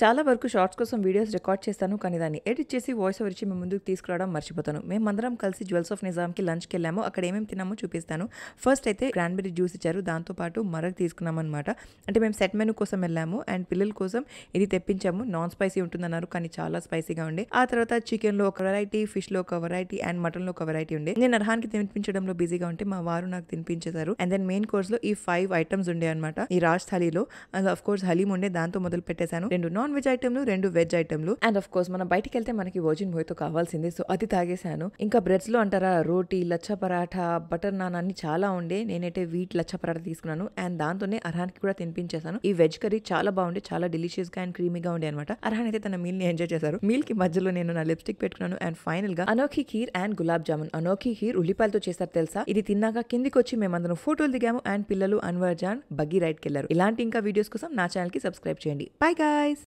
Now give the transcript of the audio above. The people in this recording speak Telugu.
చాలా వరకు షార్ట్స్ కోసం వీడియోస్ రికార్డ్ చేస్తాను, కానీ దాన్ని ఎడిట్ చేసి వాయిస్ ఓవర్ ఇచ్చి మేము ముందుకు తీసుకురావడం మర్చిపోతాను. మేమందరం కలిసి జ్యువెల్స్ ఆఫ్ నిజాంకి లంచ్కి వెళ్ళాము. అక్కడ ఏమేమి తిన్నామో చూపిస్తాను. ఫస్ట్ అయితే క్రాన్బెర్రీ జ్యూస్ ఇచ్చారు, దాంతోపాటు మరగ్ తీసుకున్నాం అనమాట. అంటే మేము సెట్ మెనూ కోసం వెళ్ళాము అండ్ పిల్లల కోసం ఇది తెప్పించాము. నాన్ స్పైసీ ఉంటుందన్నారు, కానీ చాలా స్పైసీగా ఉండే. ఆ తర్వాత చికెన్లో ఒక వెరైటీ, ఫిష్లో ఒక వెరైటీ అండ్ మటన్లో ఒక వెరైటీ ఉండే. నేను అర్హాన్కి తినిపించడంలో బిజీగా ఉంటే మా వారు నాకు తినిపించేశారు. అండ్ దెన్ మెయిన్ కోర్స్లో ఈ 5 ఐటమ్స్ ఉండే అనమాట ఈ రాజ్ థాలీలో. అండ్ ఆఫ్ కోర్స్ హలీం ఉండే, దాంతో మొదలు పెట్టేశాను. 2 నాన్ వెజ్ ఐటమ్లు, 2 వెజ్ ఐటమ్లు. అండ్ ఆఫ్ కోర్స్ మనం బయటికి వెళ్తే మనకి వర్జిన్ మొయితో కావాల్సిందే, సో అది తాగేశాను. ఇంకా బ్రెడ్స్ లో అంటారా, రోటీ, లచ్చా పరాఠా, బటర్ నాన్ అన్ని చాలా ఉండే. నేనైతే వీట్ లచ్చా పరాఠా తీసుకున్నాను అండ్ దాంతోనే అర్హాన్కి కూడా తినిపించేశాను. ఈ వెజ్ కర్రీ చాలా బాగుండే, చాలా డెలిషియస్ గా అండ్ క్రీమీగా ఉండే అనమాట. అర్హాన్ అయితే తన మీల్ ని ఎంజాయ్ చేశారు. మీల్ కి మధ్యలో నేను నా లిప్స్టిక్ పెట్టుకున్నాను. అండ్ ఫైనల్ గా అనోఖీ ఖీర్ అండ్ గులాబ్ జామున్. అనోఖీ ఖీర్ ఉల్లిపాయలతో చేస్తారు తెలుసా. ఇది తిన్నాక కిందికి వచ్చి మేమందరం ఫోటోలు దిగాము అండ్ పిల్లలు అన్వర్ జాన్ బగ్గీ రైడ్ కి వెళ్ళారు. ఇలాంటి ఇంకా వీడియోస్ కోసం నా ఛానల్ కి సబ్స్క్రైబ్ చేయండి. Bye guys.